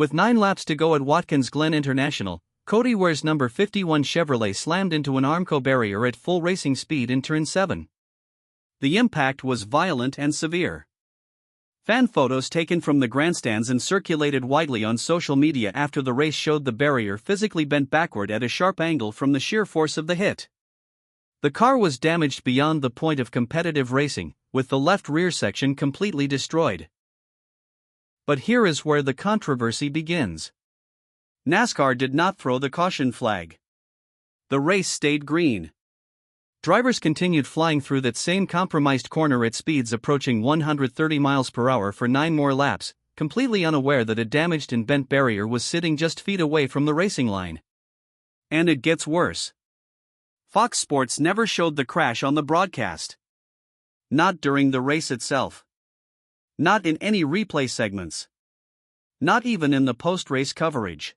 With 9 laps to go at Watkins Glen International, Cody Ware's number 51 Chevrolet slammed into an Armco barrier at full racing speed in turn 7. The impact was violent and severe. Fan photos taken from the grandstands and circulated widely on social media after the race showed the barrier physically bent backward at a sharp angle from the sheer force of the hit. The car was damaged beyond the point of competitive racing, with the left rear section completely destroyed. But here is where the controversy begins. NASCAR did not throw the caution flag. The race stayed green. Drivers continued flying through that same compromised corner at speeds approaching 130 miles per hour for 9 more laps, completely unaware that a damaged and bent barrier was sitting just feet away from the racing line. And it gets worse. Fox Sports never showed the crash on the broadcast. Not during the race itself. Not in any replay segments. Not even in the post-race coverage.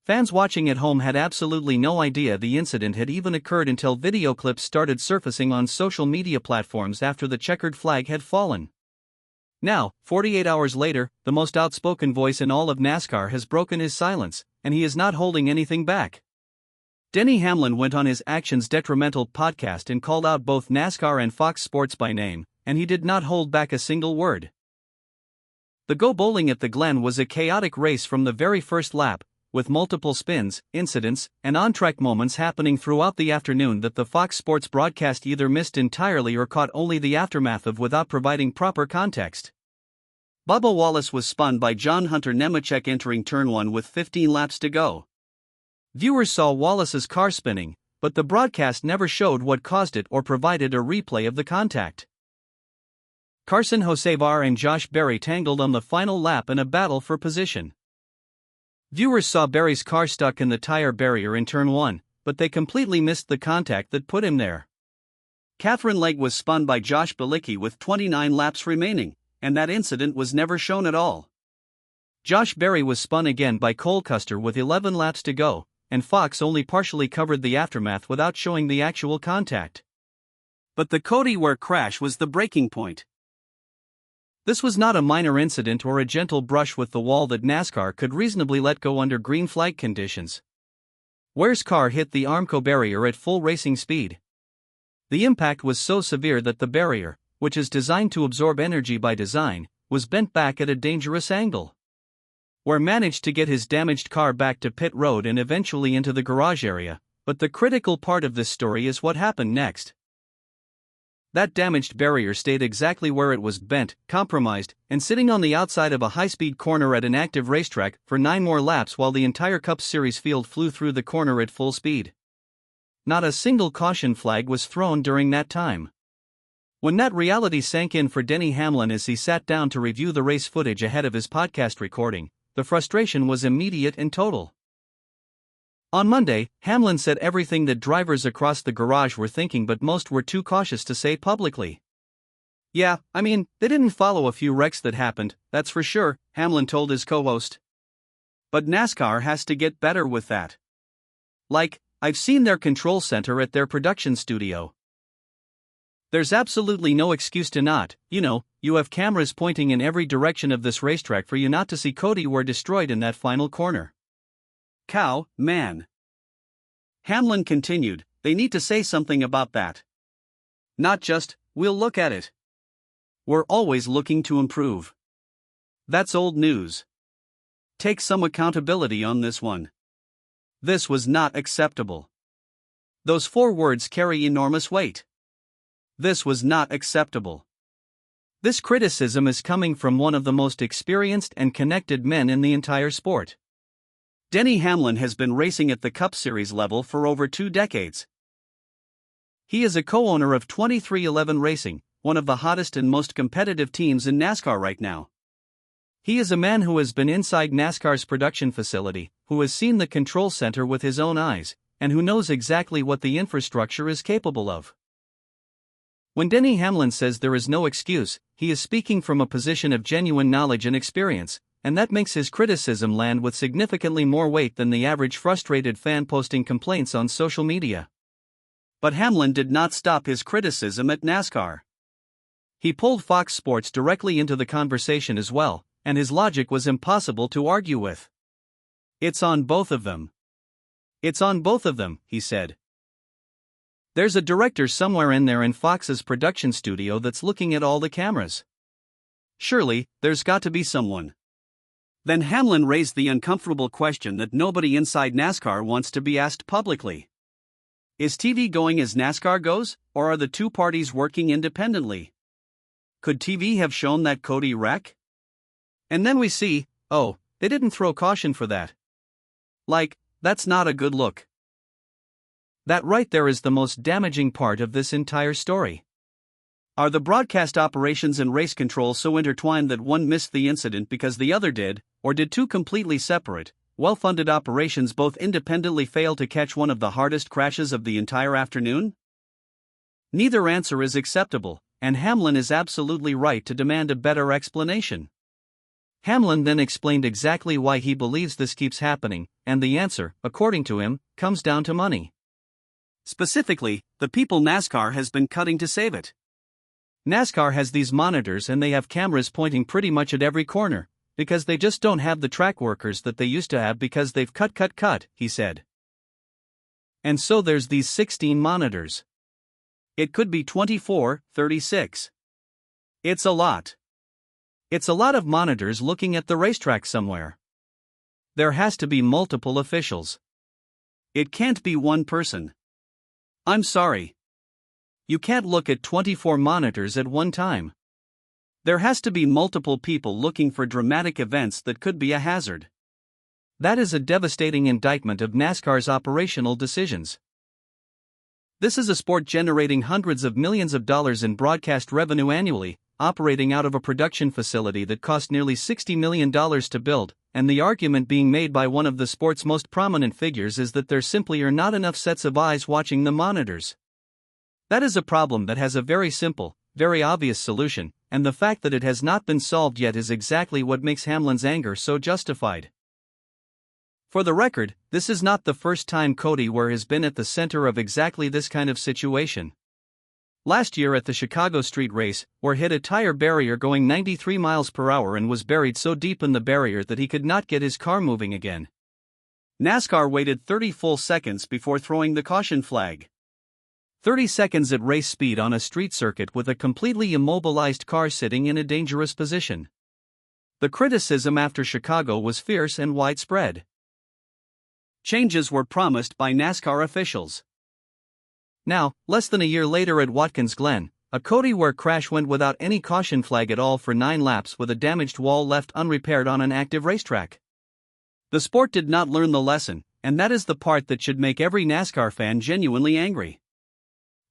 Fans watching at home had absolutely no idea the incident had even occurred until video clips started surfacing on social media platforms after the checkered flag had fallen. Now, 48 hours later, the most outspoken voice in all of NASCAR has broken his silence, and he is not holding anything back. Denny Hamlin went on his Actions Detrimental podcast and called out both NASCAR and Fox Sports by name, and he did not hold back a single word. The Go Bowling at the Glen was a chaotic race from the very first lap, with multiple spins, incidents, and on-track moments happening throughout the afternoon that the Fox Sports broadcast either missed entirely or caught only the aftermath of without providing proper context. Bubba Wallace was spun by John Hunter Nemechek entering turn 1 with 15 laps to go. Viewers saw Wallace's car spinning, but the broadcast never showed what caused it or provided a replay of the contact. Carson Hocevar and Josh Berry tangled on the final lap in a battle for position. Viewers saw Berry's car stuck in the tire barrier in turn 1, but they completely missed the contact that put him there. Catherine Legg was spun by Josh Bilicki with 29 laps remaining, and that incident was never shown at all. Josh Berry was spun again by Cole Custer with 11 laps to go, and Fox only partially covered the aftermath without showing the actual contact. But the Cody Ware crash was the breaking point. This was not a minor incident or a gentle brush with the wall that NASCAR could reasonably let go under green flag conditions. Ware's car hit the Armco barrier at full racing speed. The impact was so severe that the barrier, which is designed to absorb energy by design, was bent back at a dangerous angle. Ware managed to get his damaged car back to pit road and eventually into the garage area, but the critical part of this story is what happened next. That damaged barrier stayed exactly where it was bent, compromised, and sitting on the outside of a high-speed corner at an active racetrack for 9 more laps while the entire Cup Series field flew through the corner at full speed. Not a single caution flag was thrown during that time. When that reality sank in for Denny Hamlin as he sat down to review the race footage ahead of his podcast recording, the frustration was immediate and total. On Monday, Hamlin said everything that drivers across the garage were thinking, but most were too cautious to say publicly. "Yeah, I mean, they didn't follow a few wrecks that happened, that's for sure," Hamlin told his co-host. "But NASCAR has to get better with that. Like, I've seen their control center at their production studio. There's absolutely no excuse to not, you have cameras pointing in every direction of this racetrack for you not to see Cody Ware destroyed in that final corner. Cow, man." Hamlin continued, "They need to say something about that. Not just, we'll look at it. We're always looking to improve. That's old news. Take some accountability on this one. This was not acceptable." Those 4 words carry enormous weight. This was not acceptable. This criticism is coming from one of the most experienced and connected men in the entire sport. Denny Hamlin has been racing at the Cup Series level for over 2 decades. He is a co-owner of 2311 Racing, one of the hottest and most competitive teams in NASCAR right now. He is a man who has been inside NASCAR's production facility, who has seen the control center with his own eyes, and who knows exactly what the infrastructure is capable of. When Denny Hamlin says there is no excuse, he is speaking from a position of genuine knowledge and experience, and that makes his criticism land with significantly more weight than the average frustrated fan posting complaints on social media. But Hamlin did not stop his criticism at NASCAR. He pulled Fox Sports directly into the conversation as well, and his logic was impossible to argue with. "It's on both of them. It's on both of them," he said. "There's a director somewhere in there in Fox's production studio that's looking at all the cameras. Surely, there's got to be someone." Then Hamlin raised the uncomfortable question that nobody inside NASCAR wants to be asked publicly. Is TV going as NASCAR goes, or are the two parties working independently? Could TV have shown that Cody wreck? And then we see, oh, they didn't throw caution for that. Like, that's not a good look. That right there is the most damaging part of this entire story. Are the broadcast operations and race control so intertwined that one missed the incident because the other did, or did two completely separate, well-funded operations both independently fail to catch one of the hardest crashes of the entire afternoon? Neither answer is acceptable, and Hamlin is absolutely right to demand a better explanation. Hamlin then explained exactly why he believes this keeps happening, and the answer, according to him, comes down to money. Specifically, the people NASCAR has been cutting to save it. NASCAR has these monitors and they have cameras pointing pretty much at every corner, because they just don't have the track workers that they used to have because they've cut, he said. And so there's these 16 monitors. It could be 24, 36. It's a lot. It's a lot of monitors looking at the racetrack somewhere. There has to be multiple officials. It can't be one person. I'm sorry. You can't look at 24 monitors at one time. There has to be multiple people looking for dramatic events that could be a hazard. That is a devastating indictment of NASCAR's operational decisions. This is a sport generating hundreds of millions of dollars in broadcast revenue annually, operating out of a production facility that cost nearly $60 million to build, and the argument being made by one of the sport's most prominent figures is that there simply are not enough sets of eyes watching the monitors. That is a problem that has a very simple, very obvious solution, and the fact that it has not been solved yet is exactly what makes Hamlin's anger so justified. For the record, this is not the first time Cody Ware has been at the center of exactly this kind of situation. Last year at the Chicago street race, Ware hit a tire barrier going 93 miles per hour and was buried so deep in the barrier that he could not get his car moving again. NASCAR waited 30 full seconds before throwing the caution flag. 30 seconds at race speed on a street circuit with a completely immobilized car sitting in a dangerous position. The criticism after Chicago was fierce and widespread. Changes were promised by NASCAR officials. Now, less than a year later at Watkins Glen, a Cody Ware crash went without any caution flag at all for 9 laps with a damaged wall left unrepaired on an active racetrack. The sport did not learn the lesson, and that is the part that should make every NASCAR fan genuinely angry.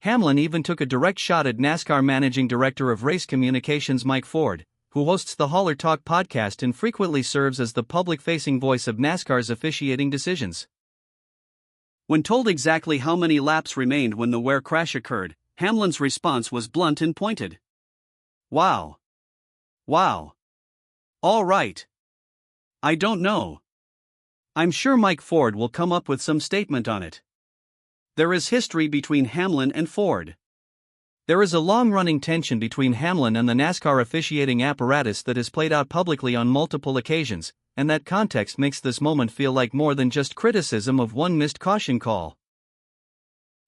Hamlin even took a direct shot at NASCAR Managing Director of Race Communications Mike Ford, who hosts the Hauler Talk podcast and frequently serves as the public-facing voice of NASCAR's officiating decisions. When told exactly how many laps remained when the Ware crash occurred, Hamlin's response was blunt and pointed. Wow. All right. I don't know. I'm sure Mike Ford will come up with some statement on it. There is history between Hamlin and Ford. There is a long-running tension between Hamlin and the NASCAR officiating apparatus that has played out publicly on multiple occasions, and that context makes this moment feel like more than just criticism of one missed caution call.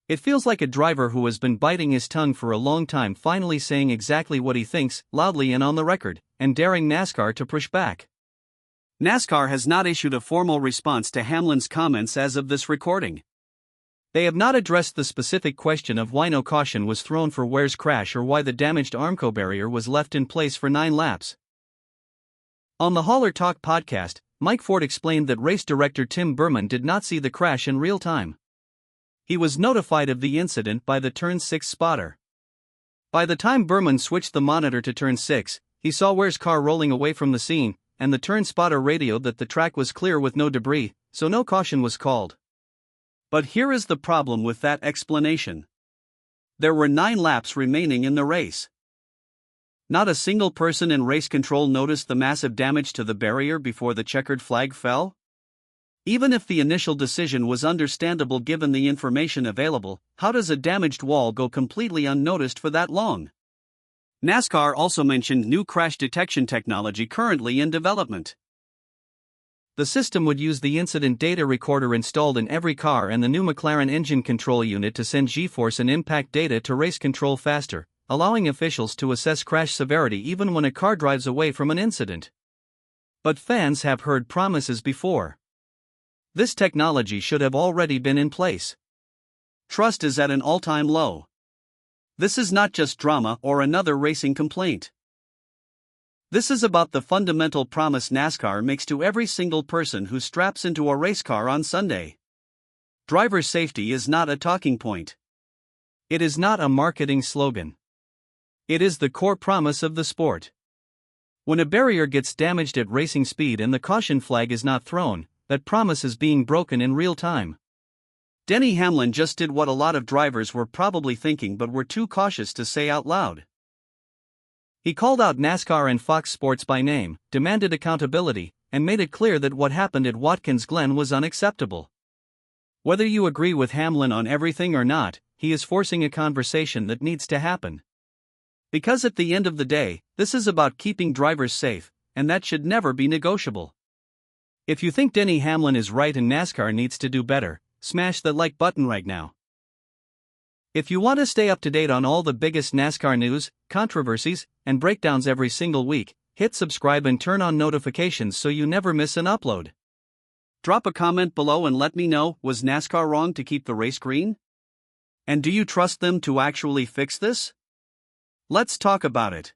It feels like a driver who has been biting his tongue for a long time finally saying exactly what he thinks, loudly and on the record, and daring NASCAR to push back. NASCAR has not issued a formal response to Hamlin's comments as of this recording. They have not addressed the specific question of why no caution was thrown for Ware's crash or why the damaged Armco barrier was left in place for 9 laps. On the Hauler Talk podcast, Mike Ford explained that race director Tim Berman did not see the crash in real time. He was notified of the incident by the Turn 6 spotter. By the time Berman switched the monitor to Turn 6, he saw Ware's car rolling away from the scene, and the turn spotter radioed that the track was clear with no debris, so no caution was called. But here is the problem with that explanation. There were 9 laps remaining in the race. Not a single person in race control noticed the massive damage to the barrier before the checkered flag fell? Even if the initial decision was understandable given the information available, how does a damaged wall go completely unnoticed for that long? NASCAR also mentioned new crash detection technology currently in development. The system would use the incident data recorder installed in every car and the new McLaren engine control unit to send G-force and impact data to race control faster, allowing officials to assess crash severity even when a car drives away from an incident. But fans have heard promises before. This technology should have already been in place. Trust is at an all-time low. This is not just drama or another racing complaint. This is about the fundamental promise NASCAR makes to every single person who straps into a race car on Sunday. Driver safety is not a talking point. It is not a marketing slogan. It is the core promise of the sport. When a barrier gets damaged at racing speed and the caution flag is not thrown, that promise is being broken in real time. Denny Hamlin just did what a lot of drivers were probably thinking but were too cautious to say out loud. He called out NASCAR and Fox Sports by name, demanded accountability, and made it clear that what happened at Watkins Glen was unacceptable. Whether you agree with Hamlin on everything or not, he is forcing a conversation that needs to happen. Because at the end of the day, this is about keeping drivers safe, and that should never be negotiable. If you think Denny Hamlin is right and NASCAR needs to do better, smash that like button right now. If you want to stay up to date on all the biggest NASCAR news, controversies, and breakdowns every single week, hit subscribe and turn on notifications so you never miss an upload. Drop a comment below and let me know, was NASCAR wrong to keep the race green? And do you trust them to actually fix this? Let's talk about it.